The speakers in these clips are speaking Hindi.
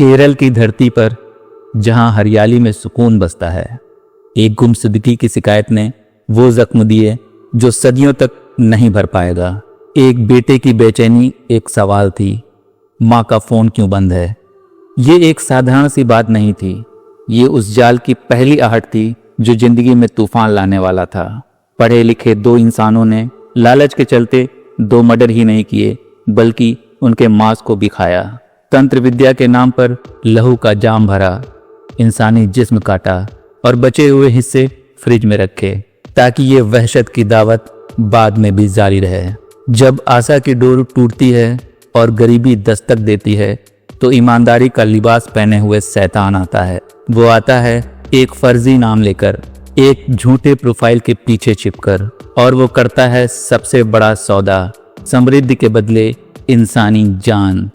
केरल की धरती पर जहां हरियाली में सुकून बसता है, एक गुमशुदगी की शिकायत ने वो जख्म दिए जो सदियों तक नहीं भर पाएगा। एक बेटे की बेचैनी एक सवाल थी, माँ का फोन क्यों बंद है। ये एक साधारण सी बात नहीं थी, ये उस जाल की पहली आहट थी जो जिंदगी में तूफान लाने वाला था। पढ़े लिखे दो इंसानों ने लालच के चलते 2 मर्डर ही नहीं किए, बल्कि उनके मांस को भी खाया। तंत्र विद्या के नाम पर लहू का जाम भरा, इंसानी जिस्म काटा और बचे हुए हिस्से फ्रिज में रखे ताकि ये वहशत की दावत बाद में भी जारी रहे। जब आशा की डोर टूटती है और गरीबी दस्तक देती है तो ईमानदारी का लिबास पहने हुए शैतान आता है। वो आता है एक फर्जी नाम लेकर, एक झूठे प्रोफाइल के पीछे छिपकर, और वो करता है सबसे बड़ा सौदा, समृद्धि के बदले इंसानी जान।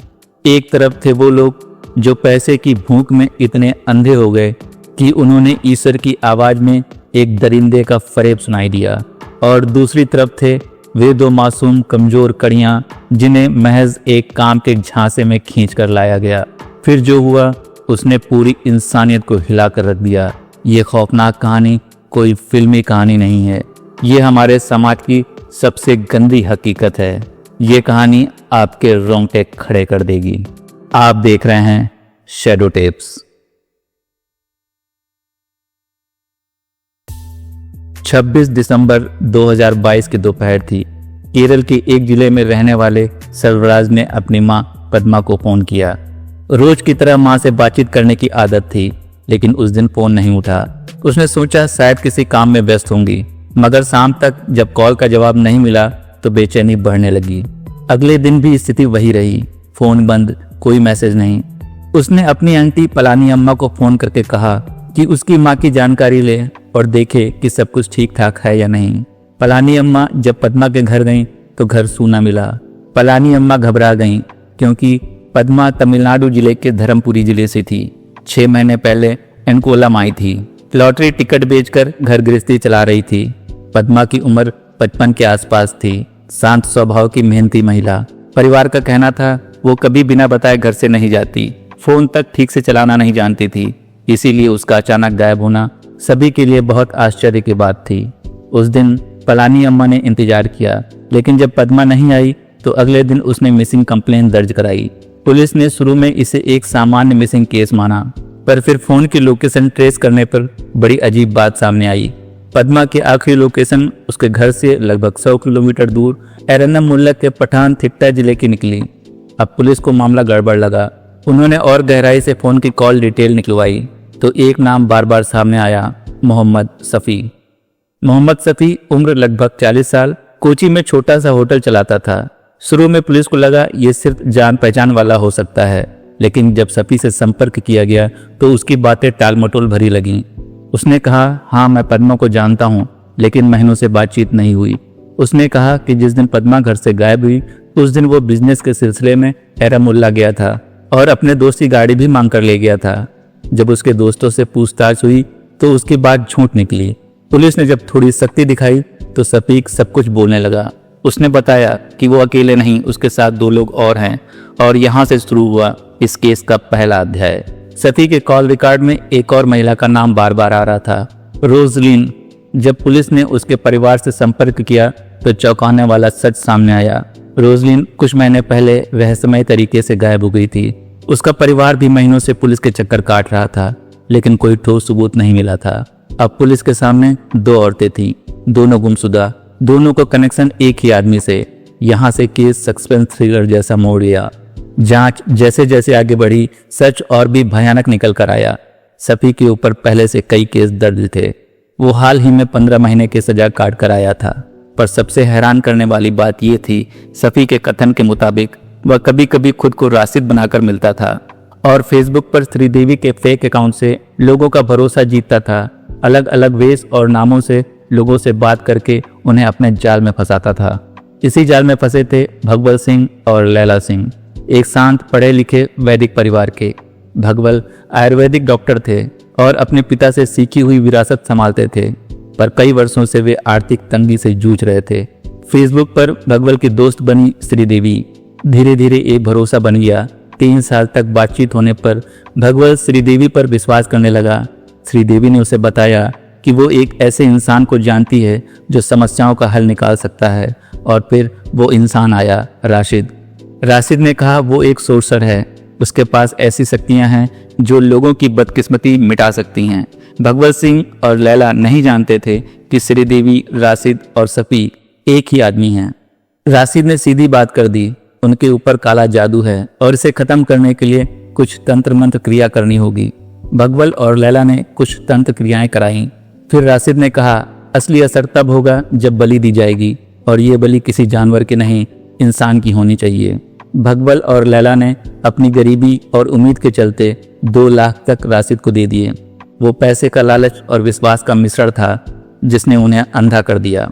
एक तरफ थे वो लोग जो पैसे की भूख में इतने अंधे हो गए कि उन्होंने ईश्वर की आवाज में एक दरिंदे का फरेब सुनाई दिया, और दूसरी तरफ थे वे 2 मासूम कमजोर कड़ियां जिन्हें महज एक काम के झांसे में खींच कर लाया गया। फिर जो हुआ उसने पूरी इंसानियत को हिला कर रख दिया। ये खौफनाक कहानी कोई फिल्मी कहानी नहीं है, ये हमारे समाज की सबसे गंदी हकीकत है। ये कहानी आपके रोंगटे खड़े कर देगी। आप देख रहे हैं शैडो टेप्स। 26 दिसंबर 2022 की दोपहर थी। केरल के एक जिले में रहने वाले सर्वराज ने अपनी मां पद्मा को फोन किया। रोज की तरह मां से बातचीत करने की आदत थी, लेकिन उस दिन फोन नहीं उठा। उसने सोचा शायद किसी काम में व्यस्त होंगी, मगर शाम तक जब कॉल का जवाब नहीं मिला तो बेचैनी बढ़ने लगी। अगले दिन भी स्थिति वही रही, फोन बंद, कोई मैसेज नहीं। उसने अपनी आंटी पलानी अम्मा को फोन करके कहा कि उसकी माँ की जानकारी ले और देखे कि सब कुछ ठीक ठाक है या नहीं। पलानी अम्मा जब पद्मा के घर गईं तो घर सूना मिला। पलानी अम्मा घबरा गईं क्योंकि पद्मा तमिलनाडु जिले के धर्मपुरी जिले से थी। 6 महीने पहले एनकोलम आई थी। लॉटरी टिकट बेचकर घर गृहस्थी चला रही थी। पद्मा की उम्र 55 के आसपास थी। शांत स्वभाव की मेहनती महिला। परिवार का कहना था वो कभी बिना बताए घर से नहीं जाती, फोन तक ठीक से चलाना नहीं जानती थी, इसीलिए उसका अचानक गायब होना सभी के लिए बहुत आश्चर्य की बात थी। उस दिन पलानी अम्मा ने इंतजार किया, लेकिन जब पद्मा नहीं आई तो अगले दिन उसने मिसिंग कंप्लेंट दर्ज कराई। पुलिस ने शुरू में इसे एक सामान्य मिसिंग केस माना, पर फिर फोन की लोकेशन ट्रेस करने पर बड़ी अजीब बात सामने आई। पद्मा की आखिरी लोकेशन उसके घर से लगभग 100 किलोमीटर दूर एरनम मुल्लक के पठान थिट्टा जिले की निकली। अब पुलिस को मामला गड़बड़ लगा। उन्होंने और गहराई से फोन की कॉल डिटेल निकलवाई तो एक नाम बार बार सामने आया, मोहम्मद सफ़ी। मोहम्मद सफ़ी उम्र लगभग 40 साल, कोची में छोटा सा होटल चलाता था। शुरू में पुलिस को लगा ये सिर्फ जान पहचान वाला हो सकता है, लेकिन जब सफ़ी से संपर्क किया गया तो उसकी बातें टाल मटोल भरी लगीं। उसने कहा, हाँ मैं पद्मा को जानता हूँ, लेकिन महीनों से बातचीत नहीं हुई। उसने कहा कि जिस दिन पद्मा घर से गायब हुई उस दिन वो बिजनेस के सिलसिले में एरामुल्ला गया था और अपने दोस्त की गाड़ी भी मांग कर ले गया था। जब उसके दोस्तों से पूछताछ हुई तो उसकी बात झूठ निकली। पुलिस ने जब थोड़ी सख्ती दिखाई तो सफीक सब कुछ बोलने लगा। उसने बताया कि वो अकेले नहीं, उसके साथ 2 लोग और हैं, और यहाँ से शुरू हुआ इस केस का पहला अध्याय। सफी के कॉल रिकॉर्ड में एक और महिला का नाम बार बार आ रहा था, रोजलिन। जब पुलिस ने उसके परिवार से संपर्क किया तो चौंकाने वाला सच सामने आया। रोजलिन कुछ महीने पहले रहस्यमय तरीके से गायब हो गई थी। उसका परिवार भी महीनों से पुलिस के चक्कर काट रहा था, लेकिन कोई ठोस सबूत नहीं मिला था। अब पुलिस के सामने 2 औरतें थीं, दोनों गुमशुदा, दोनों को कनेक्शन एक ही आदमी से। यहाँ से केस सस्पेंस थ्रिलर जैसा मोड़ लिया। जांच जैसे जैसे आगे बढ़ी, सच और भी भयानक निकल कर आया। सफ़ी के ऊपर पहले से कई केस दर्ज थे। वो हाल ही में 15 महीने की सजा काट कर आया था, पर सबसे हैरान करने वाली बात यह थी, सफ़ी के कथन के मुताबिक वह कभी कभी खुद को राशिद बनाकर मिलता था और फेसबुक पर श्रीदेवी के फेक अकाउंट से लोगों का भरोसा जीतता था। अलग अलग वेश और नामों से लोगों से बात करके उन्हें अपने जाल में फंसाता था। इसी जाल में फंसे थे भगवल सिंह और लैला सिंह, एक शांत पढ़े लिखे वैदिक परिवार के। भगवल आयुर्वेदिक डॉक्टर थे और अपने पिता से सीखी हुई विरासत संभालते थे, पर कई वर्षों से वे आर्थिक तंगी से जूझ रहे थे। फेसबुक पर भगवल की दोस्त बनी श्रीदेवी। धीरे धीरे एक भरोसा बन गया। 3 साल तक बातचीत होने पर भगवल श्रीदेवी पर विश्वास करने लगा। श्रीदेवी ने उसे बताया कि वो एक ऐसे इंसान को जानती है जो समस्याओं का हल निकाल सकता है, और फिर वो इंसान आया, राशिद। राशिद ने कहा वो एक सोर्सर है, उसके पास ऐसी शक्तियां हैं जो लोगों की बदकिस्मती मिटा सकती हैं। भगवत सिंह और लैला नहीं जानते थे कि श्रीदेवी, राशिद और सफ़ी एक ही आदमी हैं। राशिद ने सीधी बात कर दी, उनके ऊपर काला जादू है और इसे खत्म करने के लिए कुछ तंत्र मंत्र क्रिया करनी होगी। भगवल और लैला ने कुछ तंत्र क्रियाएं कराईं। फिर राशिद ने कहा असली असर तब होगा जब बलि दी जाएगी, और ये बलि किसी जानवर की नहीं, इंसान की होनी चाहिए। भगवल और लैला ने अपनी गरीबी और उम्मीद के चलते 2 लाख तक राशिद को दे दिए। वो पैसे का लालच और विश्वास का मिश्रण था जिसने उन्हें अंधा कर दिया।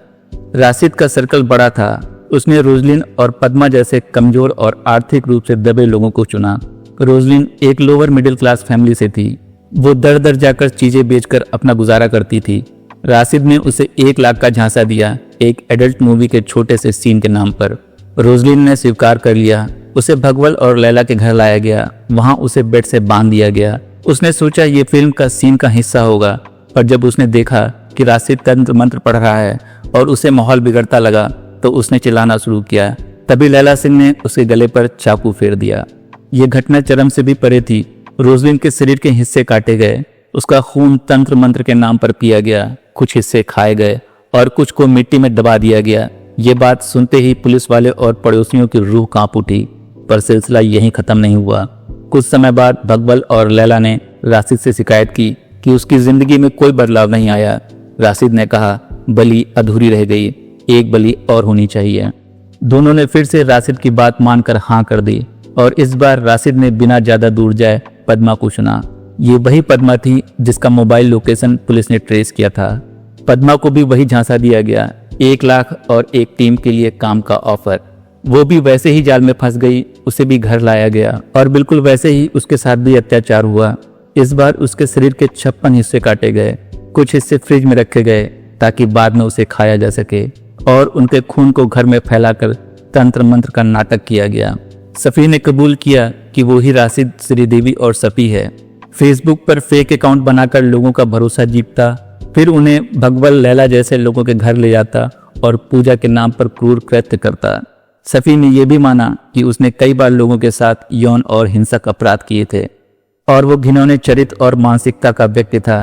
राशिद का सर्कल बड़ा था। उसने रोजलिन और पद्मा जैसे कमजोर और आर्थिक रूप से दबे लोगों को चुना। रोजलिन एक लोअर मिडिल क्लास फैमिली से थी। वो दर दर जाकर चीजें बेचकर अपना गुजारा करती थी। राशिद ने उसे 1 लाख का झांसा दिया, एक एडल्ट मूवी के छोटे से सीन के नाम पर। रोजलिन ने स्वीकार कर लिया। उसे भगवल और लैला के घर लाया गया। वहां उसे बेड से बांध दिया गया। उसने सोचा ये फिल्म का सीन का हिस्सा होगा, पर जब उसने देखा कि राशिद तंत्र मंत्र पढ़ रहा है और उसे माहौल बिगड़ता लगा तो उसने चिल्लाना शुरू किया। तभी लैला सिंह ने उसके गले पर चाकू फेर दिया। ये घटना चरम से भी परे थी। रोजलिन के शरीर के हिस्से काटे गए, उसका खून तंत्र मंत्र के नाम पर पिया गया, कुछ हिस्से खाए गए और कुछ को मिट्टी में दबा दिया गया। ये बात सुनते ही पुलिस वाले और पड़ोसियों की रूह कांप उठी। पर सिलसिला यहीं खत्म नहीं हुआ। कुछ समय बाद भगवल और लैला ने राशिद से शिकायत की कि उसकी जिंदगी में कोई बदलाव नहीं आया। राशिद ने कहा बलि अधूरी रह गई, एक बलि और होनी चाहिए। दोनों ने फिर से राशिद की बात मानकर हाँ कर दी, और इस बार राशिद ने बिना ज्यादा दूर जाए पद्मा को चुना। ये वही पद्मा थी जिसका मोबाइल लोकेशन पुलिस ने ट्रेस किया था। पद्मा को भी वही झांसा दिया गया, 1 लाख और एक टीम के लिए काम का ऑफर। वो भी वैसे ही जाल में फंस गई। उसे भी घर लाया गया और बिल्कुल वैसे ही उसके साथ भी अत्याचार हुआ। इस बार उसके शरीर के 56 हिस्से काटे गए, कुछ हिस्से फ्रिज में रखे गए ताकि बाद में उसे खाया जा सके, और उनके खून को घर में फैलाकर तंत्र मंत्र का नाटक किया गया। सफ़ी ने कबूल किया कि वो ही राशिद, श्रीदेवी और सफ़ी है। फेसबुक पर फेक अकाउंट बनाकर लोगों का भरोसा जीतता, फिर उन्हें भगवल, लैला जैसे लोगों के घर ले जाता और पूजा के नाम पर क्रूर कृत्य करता। सफ़ी ने यह भी माना कि उसने कई बार लोगों के साथ यौन और हिंसक अपराध किए थे, और वो घिनौने चरित्र और मानसिकता का व्यक्ति था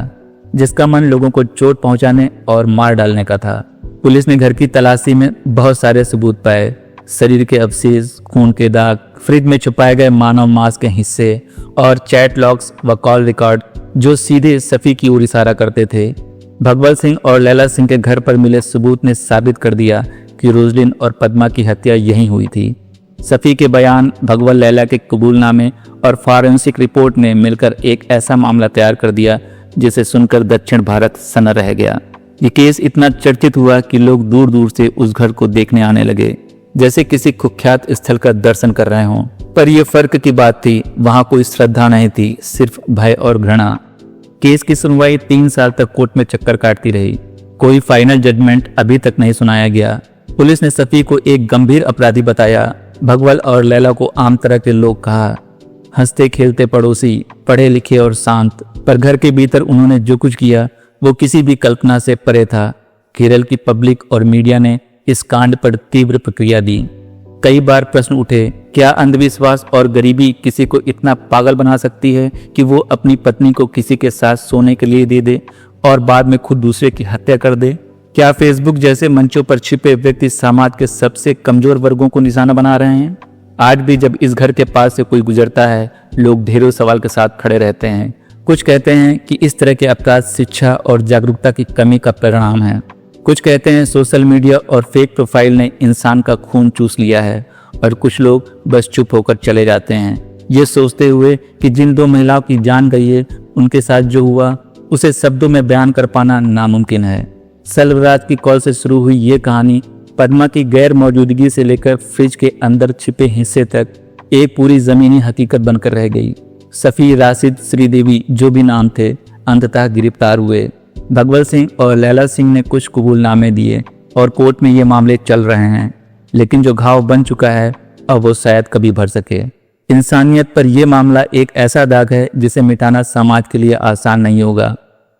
जिसका मन लोगों को चोट पहुंचाने और मार डालने का था। पुलिस ने घर की तलाशी में बहुत सारे सबूत पाए, शरीर के अवशेष, खून के दाग, फ्रिज में छुपाए गए मानव मांस के हिस्से और चैट लॉग्स व कॉल रिकॉर्ड जो सीधे सफ़ी की ओर इशारा करते थे। भगवल सिंह और लैला सिंह के घर पर मिले सबूत ने साबित कर दिया कि रोजलिन और पद्मा की हत्या यहीं हुई थी। सफ़ी के बयान, भगवल, लैला के कबूलनामे और फॉरेंसिक रिपोर्ट ने मिलकर एक ऐसा मामला तैयार कर दिया जिसे सुनकर दक्षिण भारत सन्न रह गया। ये केस इतना चर्चित हुआ कि लोग दूर दूर से उस घर को देखने आने लगे, जैसे किसी कुख्यात स्थल का दर्शन कर रहे हों। पर यह फर्क की बात थी, वहां कोई श्रद्धा नहीं थी, सिर्फ भय और घृणा। केस की सुनवाई 3 साल तक कोर्ट में चक्कर काटती रही। कोई फाइनल जजमेंट अभी तक नहीं सुनाया गया। पुलिस ने सफ़ी को एक गंभीर अपराधी बताया। भगवल और लैला को आम तरह के लोग कहा, हंसते खेलते पड़ोसी, पढ़े लिखे और शांत। पर घर के भीतर उन्होंने जो कुछ किया वो किसी भी कल्पना से परे था। केरल की पब्लिक और मीडिया ने इस कांड पर तीव्र प्रतिक्रिया दी। कई बार प्रश्न उठे, क्या अंधविश्वास और गरीबी किसी को इतना पागल बना सकती है कि वो अपनी पत्नी को किसी के साथ सोने के लिए दे दे और बाद में खुद दूसरे की हत्या कर दे? क्या फेसबुक जैसे मंचों पर छिपे व्यक्ति समाज के सबसे कमजोर वर्गों को निशाना बना रहे हैं? आज भी जब इस घर के पास से कोई गुजरता है, लोग ढेरों सवाल के साथ खड़े रहते हैं। कुछ कहते हैं कि इस तरह के अपराध शिक्षा और जागरूकता की कमी का परिणाम है। कुछ कहते हैं सोशल मीडिया और फेक प्रोफाइल ने इंसान का खून चूस लिया है, और कुछ लोग बस चुप होकर चले जाते हैं, ये सोचते हुए कि जिन 2 महिलाओं की जान गई है, उनके साथ जो हुआ उसे शब्दों में बयान कर पाना नामुमकिन है। सर्वराज की कॉल से शुरू हुई ये कहानी पद्मा की गैर मौजूदगी से लेकर फ्रिज के अंदर छिपे हिस्से तक एक पूरी जमीनी हकीकत बनकर रह गई। सफ़ी, राशिद, श्रीदेवी जो भी नाम थे, अंततः गिरफ्तार हुए। भगवल सिंह और लैला सिंह ने कुछ कबूलनामे दिए और कोर्ट में ये मामले चल रहे हैं, लेकिन जो घाव बन चुका है अब वो शायद कभी भर सके। इंसानियत पर यह मामला एक ऐसा दाग है जिसे मिटाना समाज के लिए आसान नहीं होगा।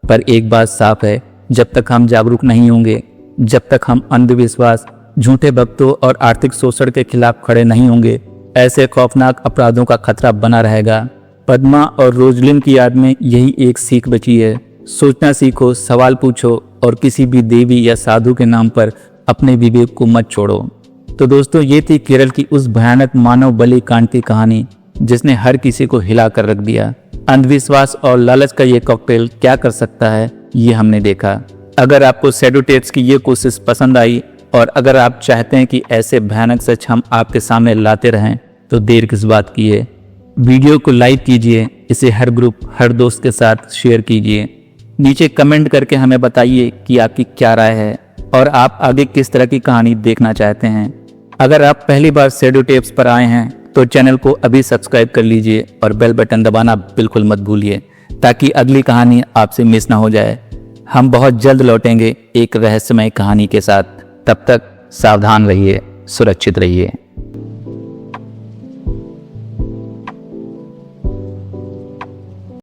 पर एक बात साफ है, जब तक हम जागरूक नहीं होंगे, जब तक हम अंधविश्वास, झूठे भक्तों और आर्थिक शोषण के खिलाफ खड़े नहीं होंगे, ऐसे खौफनाक अपराधों का खतरा बना रहेगा। पद्मा और रोजलिन की याद में यही एक सीख बची है। सोचना सीखो, सवाल पूछो और किसी भी देवी या साधु के नाम पर अपने विवेक को मत छोड़ो। तो दोस्तों, ये थी केरल की उस भयानक मानव बलि कांड की कहानी जिसने हर किसी को हिला कर रख दिया। अंधविश्वास और लालच का ये कॉकटेल क्या कर सकता है, ये हमने देखा। अगर आपको शैडो टेप्स की ये कोशिश पसंद आई और अगर आप चाहते हैं कि ऐसे भयानक सच हम आपके सामने लाते रहें, तो देर किस बात की है, वीडियो को लाइक कीजिए, इसे हर ग्रुप, हर दोस्त के साथ शेयर कीजिए। नीचे कमेंट करके हमें बताइए कि आपकी क्या राय है और आप आगे किस तरह की कहानी देखना चाहते हैं। अगर आप पहली बार शैडो टेप्स पर आए हैं तो चैनल को अभी सब्सक्राइब कर लीजिए और बेल बटन दबाना बिल्कुल मत भूलिए, ताकि अगली कहानी आपसे मिस ना हो जाए। हम बहुत जल्द लौटेंगे एक रहस्यमय कहानी के साथ। तब तक सावधान रहिए, सुरक्षित रहिए।